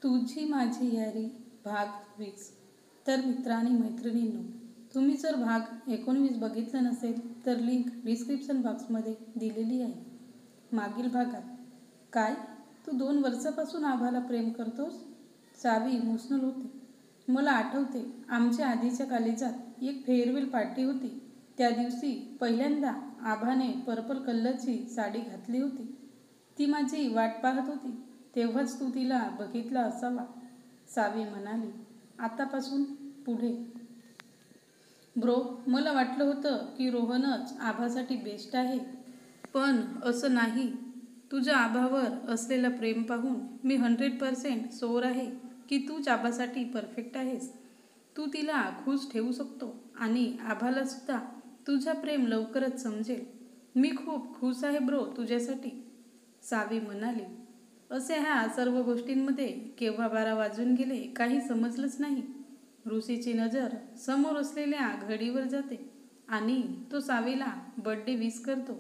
तुझी माझी यारी भाग 20. तर मित्र आणि मैत्रिणींनो, तुम्ही जर भाग 19 बघितलं नसेल तर लिंक डिस्क्रिप्शन बॉक्समध्ये दिलेली आहे. मागील भागात काय तू 2 वर्षापासून आभाला प्रेम करतोस? सावी इमोशनल होती. मला आठवते, आमच्या आधीच्या कॉलेजात एक फेअरवेल पार्टी होती. त्या दिवशी पहिल्यांदा आभाने पर्पल कलरची साडी घातली होती. ती माझी वाट पाहत होती. तेव्हाच तू तिला बघितला असावा. सावी म्हणाली. आतापासून पुढे ब्रो, मला वाटलं होतं की रोहनच आभासाठी बेस्ट आहे, पण असं नाही. तुझ्या आभावर असलेलं प्रेम पाहून मी 100% शोर आहे की तूच आभासाठी परफेक्ट आहेस. तू तिला खुश ठेवू शकतो आणि आभाला सुद्धा तुझं प्रेम लवकरच समजेल. मी खूप खुश आहे ब्रो तुझ्यासाठी, सावी म्हणाली. असे ह्या सर्व गोष्टींमध्ये केव्हा 12 वाजून गेले काही समजलंच नाही. ऋषीची नजर समोर असलेल्या घडीवर जाते आणि तो सावीला बर्थडे विश करतो.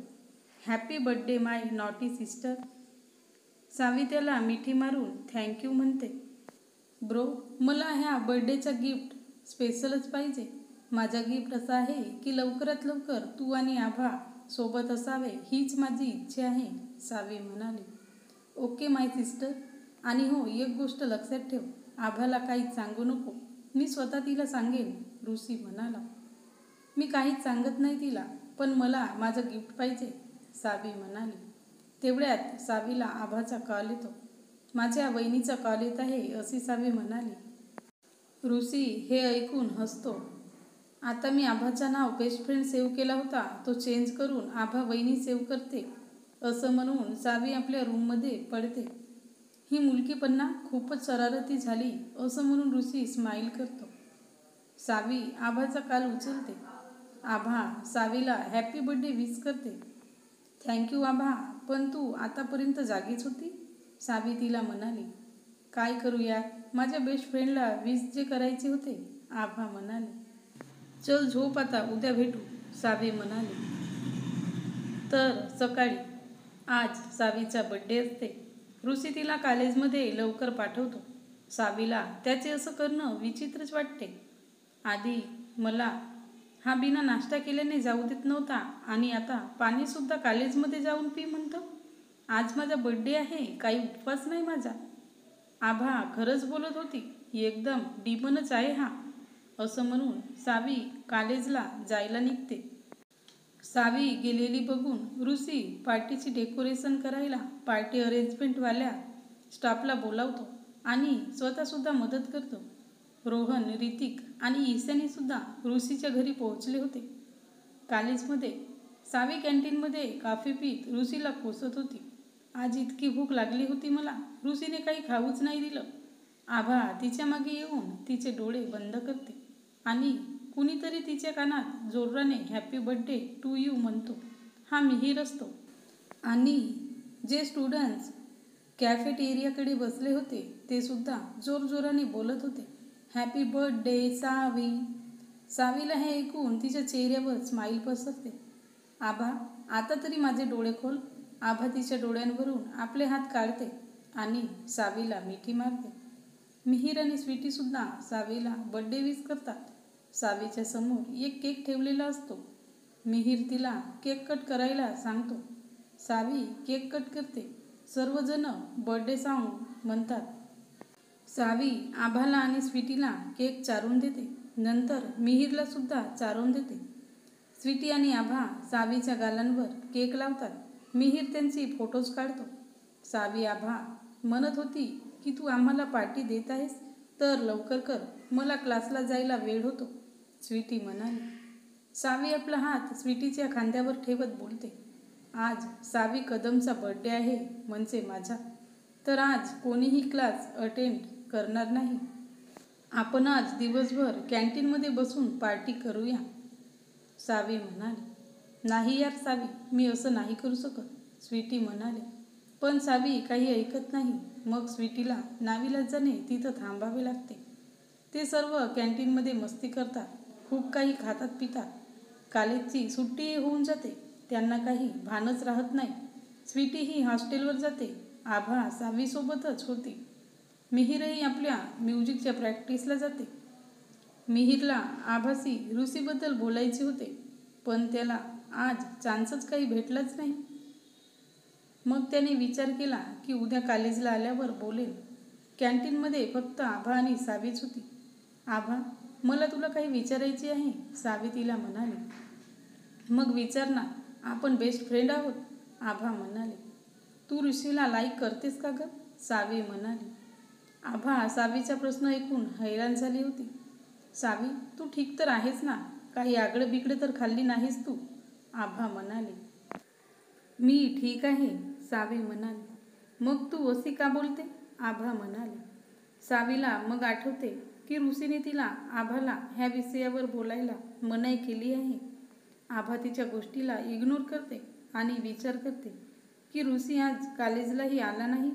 हॅपी बर्थडे माय नॉटी सिस्टर. सावी त्याला मिठी मारून थँक्यू म्हणते. ब्रो, मला ह्या बर्थडेचा गिफ्ट स्पेशलच पाहिजे. माझा गिफ्ट असा आहे की लवकरात लवकर तू आणि आभा सोबत असावे हीच माझी इच्छा आहे, सावी म्हणाली. ओके माय सिस्टर. आणि हो, एक गोष्ट लक्षात ठेव, आभाला काहीच सांगू नको. मी स्वतः तिला सांगेन, ऋषी म्हणाला. मी काहीच सांगत नाही तिला, पण मला माझं गिफ्ट पाहिजे, सावी म्हणाली. तेवढ्यात सावीला आभाचा कॉल येतो. माझ्या वहिनीचा कॉल येत आहे, अशी सावी म्हणाली. ऋषी हे ऐकून हसतो. आता मी आभाचं नाव बेस्ट फ्रेंड सेव्ह केला होता, तो चेंज करून आभा वहिनी सेव्ह करते, असं म्हणून सावी आपल्या रूममध्ये पडते. ही मुलगी पण खूपच शरारती झाली, असं म्हणून ऋषी स्माईल करतो. सावी आभाचा कॉल उचलते. आभा सावीला हॅपी बर्थडे विश करते. थँक्यू आभा, पण तू आतापर्यंत जागीच होती, सावी तिला म्हणाली. काय करू यार, माझ्या बेस्ट फ्रेंडला विश जे करायचे होते, आभा म्हणाली. चल झोप आता, उद्या भेटू, सावी म्हणाली. तर सकाळी आज सावीचा बर्थडे असते. ऋषी तिला कॉलेजमध्ये लवकर पाठवतो. सावीला त्याचे असं करणं विचित्रच वाटते. आधी मला हा बिना नाश्ता केल्याने जाऊ देत नव्हता आणि आता पाणीसुद्धा कॉलेजमध्ये जाऊन पी म्हणतो. आज माझा बर्थडे आहे, काही उपवास नाही माझा. आभा खरंच बोलत होती, एकदम डिमनच आहे हा, असं म्हणून सावी कॉलेजला जायला निघते. सावी गेलेली बघून ऋषी पार्टीची डेकोरेशन करायला पार्टी अरेंजमेंटवाल्या स्टाफला बोलावतो आणि स्वतःसुद्धा मदत करतो. रोहन, ऋतिक आणि ईशानीसुद्धा ऋषीच्या घरी पोहोचले होते. कॉलेजमध्ये सावी कॅन्टीनमध्ये कॉफी पीत ऋषीला कोसत होती. आज इतकी भूक लागली होती मला, ऋषीने काही खाऊच नाही दिलं. आभा तिच्या मागे येऊन तिचे डोळे बंद करते आणि कुणीतरी तिच्या कानात जोराने हॅपी बर्थडे टू यू म्हणतो. हा मिहीर असतो. आणि जे स्टुडंट्स कॅफेटेरियाकडे बसले होते ते सुद्धा जोरजोराने बोलत होते, हॅपी बर्थडे सावी. सावीला हे ऐकून तिच्या चेहऱ्यावर स्माईल पसरते. आभा आता तरी माझे डोळे खोल. आभा तिच्या डोळ्यांवरून आपले हात काढते आणि सावीला मिठी मारते. मिहीर आणि स्वीटीसुद्धा सावीला बर्थडे विश करतात. सावीच्या समोर एक केक ठेवलेला असतो. मिहीर तिला केक कट करायला सांगतो. सावी केक कट करते. सर्वजण बर्थडे सॉन्ग म्हणतात. सावी आभाला आणि स्वीटीला केक चारून देते. नंतर मिहीरला सुद्धा चारून देते. स्वीटी आणि आभा सावीच्या गालांवर केक लावतात. मिहीर त्यांची फोटोज काढतो. सावी आभा म्हणत होती की तू आम्हाला पार्टी देत आहेस तर लवकर कर, मला क्लासला जायला वेळ होतो, स्वीटी म्हणाली. सावी आपला हात स्वीटीच्या खांद्यावर ठेवत बोलते. आज सावी कदमचा बर्थडे आहे म्हणजे माझा, तर आज कोणीही क्लास अटेंड करणार नाही. आपण आज दिवसभर कॅन्टीनमध्ये बसून पार्टी करूया, सावी म्हणाली. नाही यार सावी, मी असं नाही करू शकत, स्वीटी म्हणाले. पण सावी काही ऐकत नाही. मग स्वीटीला नाविलाजाने तिथं थांबावे लागते. ते सर्व कॅन्टीनमध्ये मस्ती करतात, खूप काही खातात पितात. कॉलेजची सुट्टीही होऊन जाते. त्यांना काही भानच राहत नाही. स्वीटी ही हॉस्टेलवर जाते. आभा सावीसोबतच होती. मिहीरही आपल्या म्युझिकच्या प्रॅक्टिसला जाते. मिहीरला आभासी ऋषीबद्दल बोलायचे होते, पण त्याला आज चान्सच काही भेटलाच नाही. मग त्याने विचार केला की उद्या कॉलेजला आल्यावर बोलेल. कॅन्टीनमध्ये फक्त आभा आणि सावीच होती. आभा, मला तुला काही विचारायचे आहे, सावी तिला म्हणाली. मग विचार ना, आपण बेस्ट फ्रेंड आहोत, आभा म्हणाले. तू ऋषीला लाईक करतेस का गं, सावी म्हणाली. आभा सावीचा प्रश्न ऐकून हैराण झाली होती. सावी, तू ठीक तर आहेस ना, काही आगळं बिगडं तर खाल्ली नाहीस तू, आभा म्हणाले. मी ठीक आहे, सावी म्हणाली. मग तू अशी का बोलते, आभा म्हणाले. सावीला मग आठवते की ऋषीने तिला आभाला ह्या विषयावर बोलायला मनाई केली आहे. आभा तिच्या गोष्टीला इग्नोर करते आणि विचार करते की ऋषी आज कॉलेजलाही आला नाही.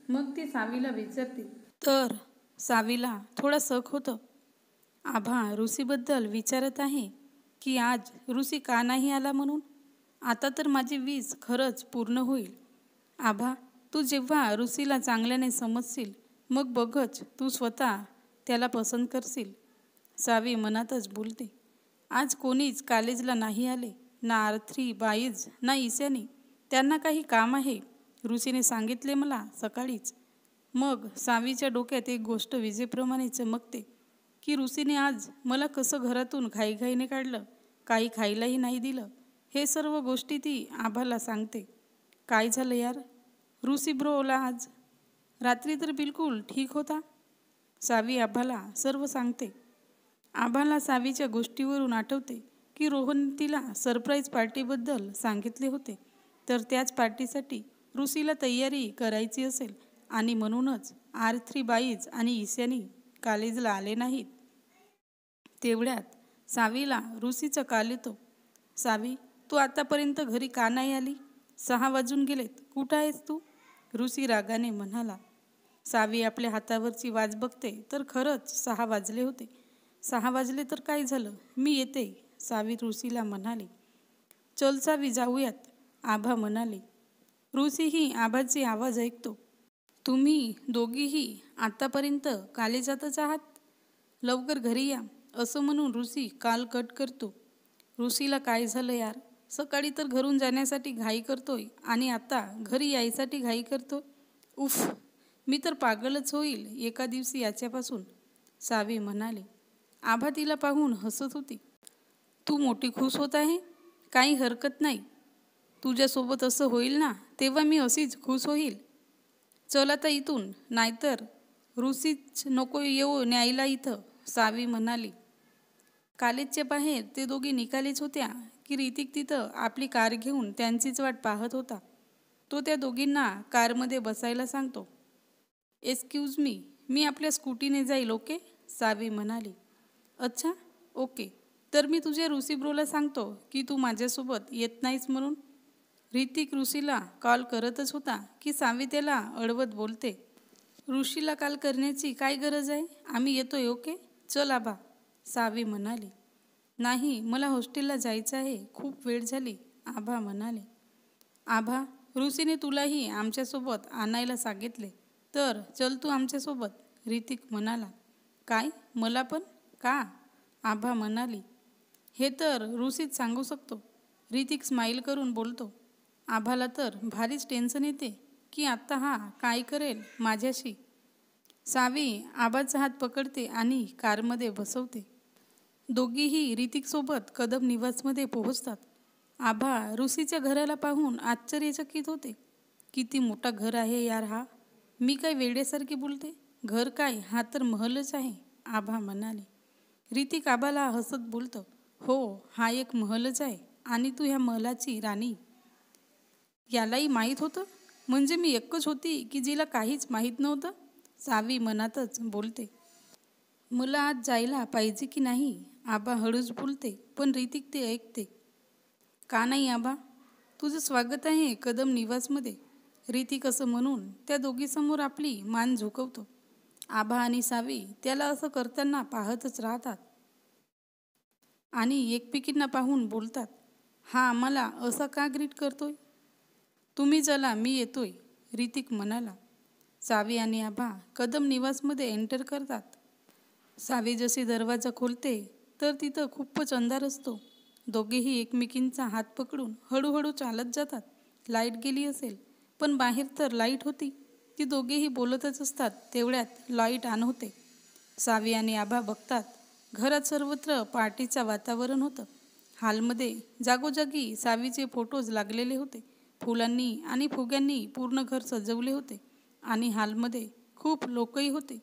मग ती सावीला विचारते, तर सावीला थोडा शक होतं. आभा ऋषीबद्दल विचारत आहे की आज ऋषी का नाही आला म्हणून. आता तर माझी वीस खरंच पूर्ण होईल. आभा, तू जेव्हा ऋषीला चांगल्याने समजशील मग बघच तू स्वतः त्याला पसंत करशील, सावी मनातच बोलते. आज कोणीच कॉलेजला नाही आले, ना आरत्री बाईज ना ईशानी. त्यांना काही काम आहे, ऋषीने सांगितले मला सकाळीच. मग सावीच्या डोक्यात एक गोष्ट विजेप्रमाणे चमकते की ऋषीने आज मला कसं घरातून घाईघाईने काढलं, काही खायलाही नाही दिलं. हे सर्व गोष्टी ती आभाला सांगते. काय झालं यार, ऋषी ब्रोला आज रात्री तर बिलकुल ठीक होता, सावी आभाला सर्व सांगते. आभाला सावीच्या गोष्टीवरून आठवते की रोहन तिला सरप्राईज पार्टीबद्दल सांगितले होते, तर त्याच पार्टीसाठी ऋषीला तयारी करायची असेल आणि म्हणूनच आरत्री बाईज आणि ईशानी कॉलेजला आले नाहीत. तेवढ्यात सावीला ऋषीचा कॉल येतो. सावी, तू आतापर्यंत घरी का नाही आली, 6 वाजून गेलेत, कुठं आहेस तू, ऋषी रागाने म्हणाला. सावी आपल्या हातावरची वाज बघते तर खरंच 6 वाजले होते. 6 वाजले तर काय झालं, मी येते, सावी ऋषीला म्हणाली. चल सावी जाऊयात, आभा म्हणाले. ऋषीही आभाचे आवाज ऐकतो. तुम्ही दोघीही आतापर्यंत कॉलेजातच आहात, लवकर घरी या, असं म्हणून ऋषी कॉल कट करतो. ऋषीला काय झालं यार, सकाळी तर घरून जाण्यासाठी घाई करतोय आणि आता घरी यायसाठी घाई करतो. उफ, मी तर पागलच होईल एका दिवशी याच्यापासून, सावी म्हणाली. आभा तिला पाहून हसत होती. तू मोठी खुश होत आहे, काही हरकत नाही. तुझ्यासोबत असं होईल ना तेव्हा मी अशीच खुश होईल. चल आता इथून, नाहीतर ऋषीच नको येऊ न्यायला इथं, सावी म्हणाली. कॉलेजच्या बाहेर ते दोघी निघालेच होत्या की ऋतिक तिथं आपली कार घेऊन त्यांचीच वाट पाहत होता. तो त्या दोघींना कारमध्ये बसायला सांगतो. एक्सक्यूज मी, मी आपल्या स्कूटीने जाईल, ओके, सावी म्हणाली. अच्छा, ओके, तर मी तुझ्या ऋषी ब्रोला सांगतो की तू माझ्यासोबत येत नाहीस म्हणून. ऋतिक ऋषीला कॉल करतच होता की सावी त्याला अडवत बोलते. ऋषीला कॉल करण्याची काय गरज आहे, आम्ही येतोय, ओके, चल आभा, सावी म्हणाली. नाही, मला हॉस्टेलला जायचं आहे, खूप वेळ झाली, आभा म्हणाले. आभा, ऋषीने तुलाही आमच्यासोबत आणायला सांगितले, तर चल तू आमच्यासोबत, ऋतिक म्हणाला. काय, मला पण, का, आभा म्हणाली. हे तर ऋषीच सांगू शकतो, ऋतिक स्माईल करून बोलतो. आभाला तर भारीच टेन्शन येते की आत्ता हा काय करेल माझ्याशी. सावी आबाचा हात पकडते आणि कारमध्ये बसवते. दोघीही ऋतिकसोबत कदम निवासमध्ये पोहोचतात. आभा ऋषीच्या घराला पाहून आश्चर्यचकित होते. किती मोठा घर आहे यार हा, मी काय वेड्यासारखी बोलते, घर काय, हा तर महलच आहे, आभा म्हणाले. ऋतिक आबाला हसत बोलतो. हो, हा एक महलच आहे आणि तू ह्या महलाची राणी. यालाही माहीत होतं, म्हणजे मी एकच होती की जिला काहीच माहीत नव्हतं, सावी मनातच बोलते. मला आज जायला पाहिजे की नाही, आबा हळूच बोलते, पण ऋतिक ते ऐकते. का नाही आबा, तुझं स्वागत आहे कदम निवासमध्ये, ऋतिक असं म्हणून त्या दोघीसमोर आपली मान झुकवतो. आबा आणि सावी त्याला असं करताना पाहतच राहतात आणि एकमेकींना पाहून बोलतात. हा आम्हाला असा का ग्रीट करतोय, तुम्ही चला मी येतोय, ऋतिक म्हणाला. सावी आणि आभा कदम निवासमध्ये एंटर करतात. सावी जशी दरवाजा खोलते तर तिथं खूपच अंधार असतो. दोघेही एकमेकींचा हात पकडून हळूहळू चालत जातात. लाईट गेली असेल, पण बाहेर तर लाईट होती. ती दोघेही बोलतच असतात. तेवढ्यात लाईट ऑन होते. सावी आणि आभा बघतात, घरात सर्वत्र पार्टीचं वातावरण होतं. हॉलमध्ये जागोजागी सावीचे फोटोज लागलेले होते. फुलांनी आणि फुग्यांनी पूर्ण घर सजवले होते आणि हॉलमध्ये खूप लोकही होते,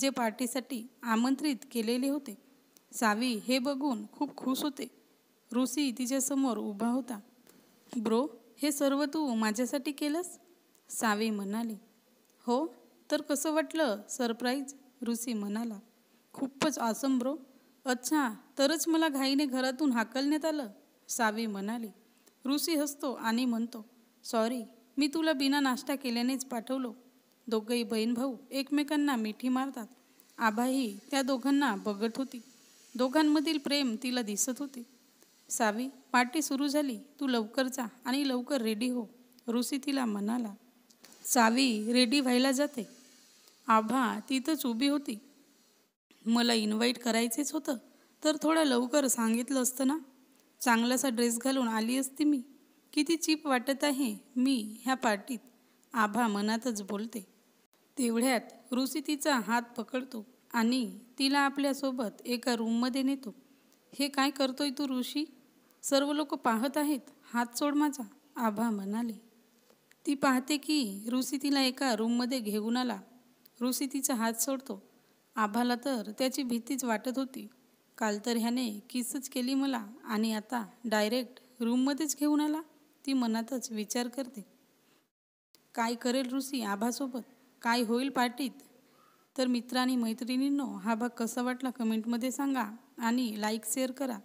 जे पार्टीसाठी आमंत्रित केलेले होते. सावी हे बघून खूप खुश होते. ऋषी तिच्यासमोर उभा होता. ब्रो, हे सर्व तू माझ्यासाठी केलंस? सावी म्हणाली. हो, तर कसं वाटलं सरप्राईज? ऋषी म्हणाला. खूपच ऑसम ब्रो. अच्छा, तरच मला घाईने घरातून हाकलण्यात आलं, सावी म्हणाली. ऋषी हसतो आणि म्हणतो, सॉरी, मी तुला बिना नाश्ता केल्यानेच पाठवलो. दोघंही बहीण भाऊ एकमेकांना मिठी मारतात. आभाही त्या दोघांना बघत होती. दोघांमधील प्रेम तिला दिसत होते. सावी, पार्टी सुरू झाली, तू लवकर जा आणि लवकर रेडी हो, ऋषी तिला म्हणाला. सावी रेडी व्हायला जाते. आभा तिथंच उभी होती. मला इन्व्हाइट करायचेच होतं, तर थोडं लवकर सांगितलं असतं ना. चांगलासा ड्रेस घालून आली असती मी. किती चीप वाटत आहे मी ह्या पार्टीत, आभा मनातच बोलते. तेवढ्यात ऋषी तिचा हात पकडतो आणि तिला आपल्यासोबत एका रूममध्ये नेतो. हे काय करतोय तू ऋषी? सर्व लोक पाहत आहेत, हात सोड माझा, आभा म्हणाले. ती पाहते की ऋषी तिला एका रूममध्ये घेऊन आला. ऋषी तिचा हात सोडतो. आभाला तर त्याची भीतीच वाटत होती. काल तर ह्याने किसच केली मला आणि आता डायरेक्ट रूममध्येच घेऊन आला. ती मनातच विचार करते. काय करेल ऋषी आभासोबत? काय होईल पार्टीत? तर मित्र आणि मैत्रिणींनो, हा भाग कसा वाटला कमेंटमध्ये सांगा आणि लाईक शेअर करा.